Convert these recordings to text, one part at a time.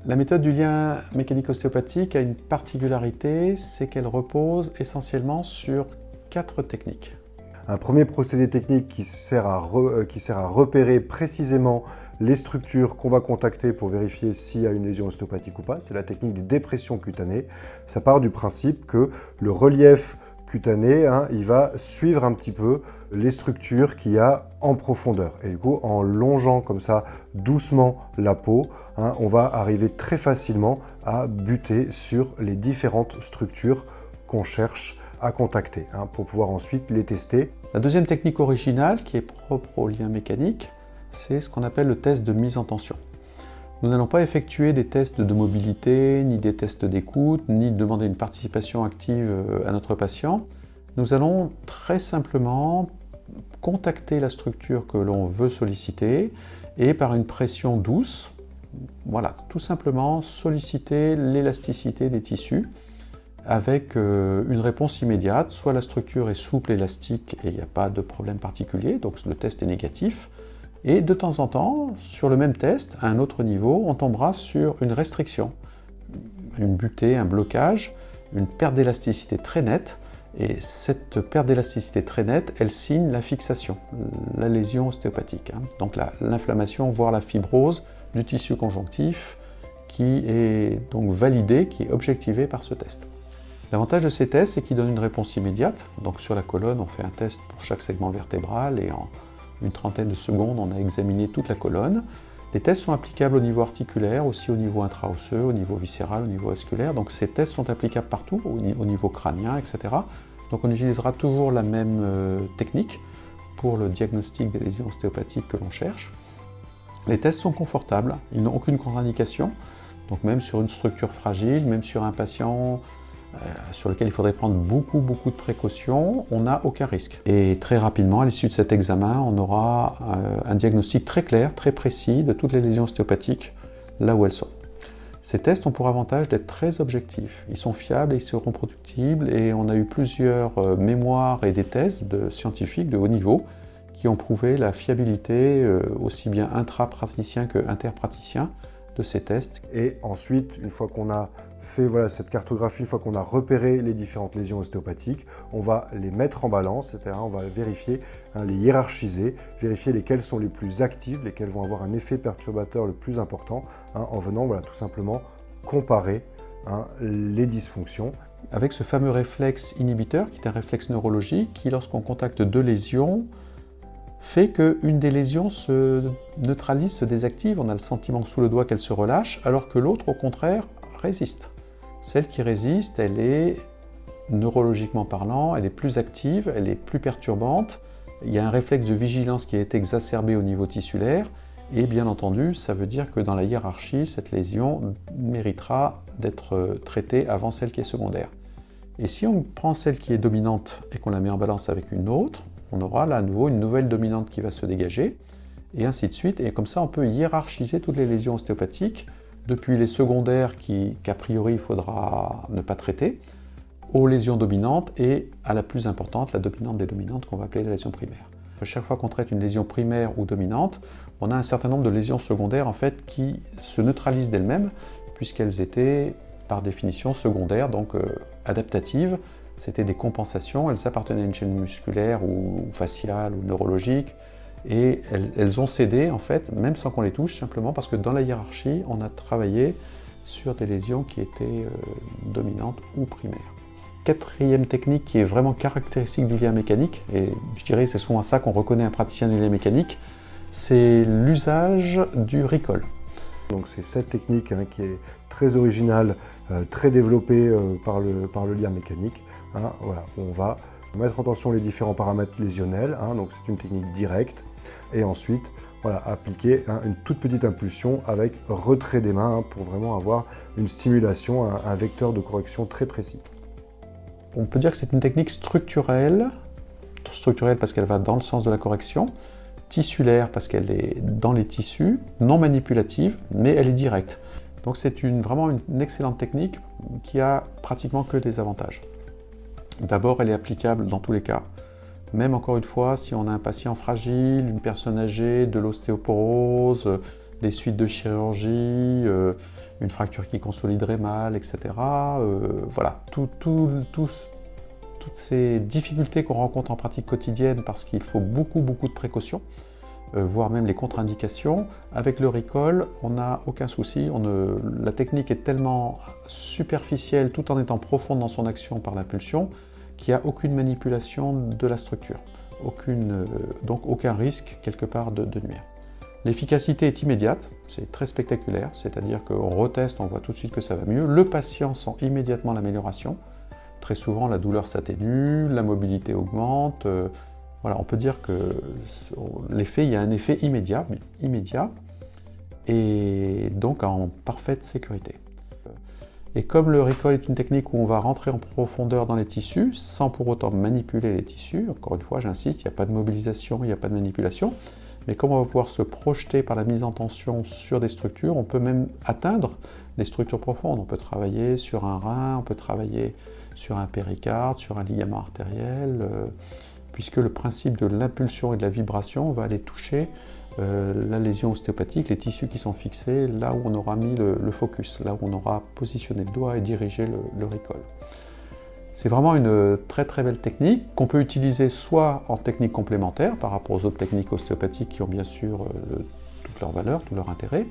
La méthode du lien mécanique-ostéopathique a une particularité, c'est qu'elle repose essentiellement sur 4 techniques. Un premier procédé technique qui sert à repérer précisément les structures qu'on va contacter pour vérifier s'il y a une lésion ostéopathique ou pas, c'est la technique de dépression cutanée. Ça part du principe que le relief cutané, il va suivre un petit peu les structures qu'il y a en profondeur. Et du coup, en longeant comme ça doucement la peau, on va arriver très facilement à buter sur les différentes structures qu'on cherche à contacter pour pouvoir ensuite les tester. La deuxième technique originale, qui est propre au lien mécanique, c'est ce qu'on appelle le test de mise en tension. Nous n'allons pas effectuer des tests de mobilité, ni des tests d'écoute, ni demander une participation active à notre patient. Nous allons très simplement contacter la structure que l'on veut solliciter et par une pression douce, voilà, tout simplement solliciter l'élasticité des tissus avec une réponse immédiate. Soit la structure est souple, élastique et il n'y a pas de problème particulier, donc le test est négatif. Et de temps en temps, sur le même test, à un autre niveau, on tombera sur une restriction, une butée, un blocage, une perte d'élasticité très nette. Et cette perte d'élasticité très nette, elle signe la fixation, la lésion ostéopathique. Donc l'inflammation, voire la fibrose du tissu conjonctif qui est donc validée, qui est objectivée par ce test. L'avantage de ces tests, c'est qu'ils donnent une réponse immédiate. Donc sur la colonne, on fait un test pour chaque segment vertébral et en une trentaine de secondes, on a examiné toute la colonne. Les tests sont applicables au niveau articulaire, aussi au niveau intra-osseux, au niveau viscéral, au niveau vasculaire. Donc ces tests sont applicables partout, au niveau crânien, etc. Donc on utilisera toujours la même technique pour le diagnostic des lésions ostéopathiques que l'on cherche. Les tests sont confortables, ils n'ont aucune contre-indication. Donc même sur une structure fragile, même sur un patient sur lequel il faudrait prendre beaucoup de précautions, on n'a aucun risque. Et très rapidement, à l'issue de cet examen, on aura un diagnostic très clair, très précis de toutes les lésions ostéopathiques, là où elles sont. Ces tests ont pour avantage d'être très objectifs. Ils sont fiables et ils seront reproductibles et on a eu plusieurs mémoires et des thèses de scientifiques de haut niveau qui ont prouvé la fiabilité aussi bien intra-praticien que inter-praticien de ces tests. Et ensuite, une fois qu'on a fait cette cartographie, une fois qu'on a repéré les différentes lésions ostéopathiques, on va les mettre en balance, c'est-à-dire on va vérifier, les hiérarchiser, vérifier lesquelles sont les plus actives, lesquelles vont avoir un effet perturbateur le plus important, en venant tout simplement comparer les dysfonctions. Avec ce fameux réflexe inhibiteur, qui est un réflexe neurologique, qui lorsqu'on contacte deux lésions, fait qu'une des lésions se neutralise, se désactive, on a le sentiment sous le doigt qu'elle se relâche, alors que l'autre, au contraire, résiste. Celle qui résiste, elle est, neurologiquement parlant, elle est plus active, elle est plus perturbante, il y a un réflexe de vigilance qui est exacerbé au niveau tissulaire, et bien entendu, ça veut dire que dans la hiérarchie, cette lésion méritera d'être traitée avant celle qui est secondaire. Et si on prend celle qui est dominante et qu'on la met en balance avec une autre, on aura là à nouveau une nouvelle dominante qui va se dégager, et ainsi de suite. Et comme ça, on peut hiérarchiser toutes les lésions ostéopathiques, depuis les secondaires qu'a priori il faudra ne pas traiter, aux lésions dominantes et à la plus importante, la dominante des dominantes qu'on va appeler la lésion primaire. Chaque fois qu'on traite une lésion primaire ou dominante, on a un certain nombre de lésions secondaires en fait qui se neutralisent d'elles-mêmes puisqu'elles étaient par définition secondaires, donc adaptatives. C'était des compensations, elles appartenaient à une chaîne musculaire ou faciale ou neurologique, et elles ont cédé en fait, même sans qu'on les touche, simplement parce que dans la hiérarchie, on a travaillé sur des lésions qui étaient dominantes ou primaires. Quatrième technique qui est vraiment caractéristique du lien mécanique, et je dirais c'est souvent à ça qu'on reconnaît un praticien du lien mécanique, c'est l'usage du recall. Donc c'est cette technique qui est très originale, très développée par le lien mécanique. On va mettre en tension les différents paramètres lésionnels, donc c'est une technique directe, et ensuite appliquer une toute petite impulsion avec retrait des mains pour vraiment avoir une stimulation, un vecteur de correction très précis. On peut dire que c'est une technique structurelle parce qu'elle va dans le sens de la correction, tissulaire parce qu'elle est dans les tissus, non manipulative, mais elle est directe. Donc c'est vraiment une excellente technique qui a pratiquement que des avantages. D'abord, elle est applicable dans tous les cas. Même encore une fois, si on a un patient fragile, une personne âgée, de l'ostéoporose, des suites de chirurgie, une fracture qui consoliderait mal, etc. Voilà, toutes ces difficultés qu'on rencontre en pratique quotidienne parce qu'il faut beaucoup de précautions, voire même les contre-indications. Avec le recall, on n'a aucun souci. La technique est tellement superficielle tout en étant profonde dans son action par l'impulsion qu'il n'y a aucune manipulation de la structure. Donc aucun risque quelque part de nuire. L'efficacité est immédiate, c'est très spectaculaire, c'est-à-dire qu'on reteste, on voit tout de suite que ça va mieux. Le patient sent immédiatement l'amélioration. Très souvent, la douleur s'atténue, la mobilité augmente. Voilà, on peut dire que il y a un effet immédiat, et donc en parfaite sécurité. Et comme le recall est une technique où on va rentrer en profondeur dans les tissus, sans pour autant manipuler les tissus, encore une fois, j'insiste, il n'y a pas de mobilisation, il n'y a pas de manipulation, mais comme on va pouvoir se projeter par la mise en tension sur des structures, on peut même atteindre des structures profondes. On peut travailler sur un rein, on peut travailler sur un péricarde, sur un ligament artériel, puisque le principe de l'impulsion et de la vibration va aller toucher la lésion ostéopathique, les tissus qui sont fixés, là où on aura mis le focus, là où on aura positionné le doigt et dirigé le recall. C'est vraiment une très belle technique qu'on peut utiliser soit en technique complémentaire par rapport aux autres techniques ostéopathiques qui ont bien sûr toute leur valeur, tout leur intérêt,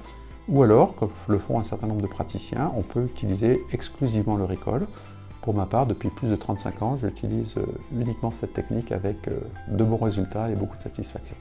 ou alors, comme le font un certain nombre de praticiens, on peut utiliser exclusivement le recall. Pour ma part, depuis plus de 35 ans, j'utilise uniquement cette technique avec de bons résultats et beaucoup de satisfaction.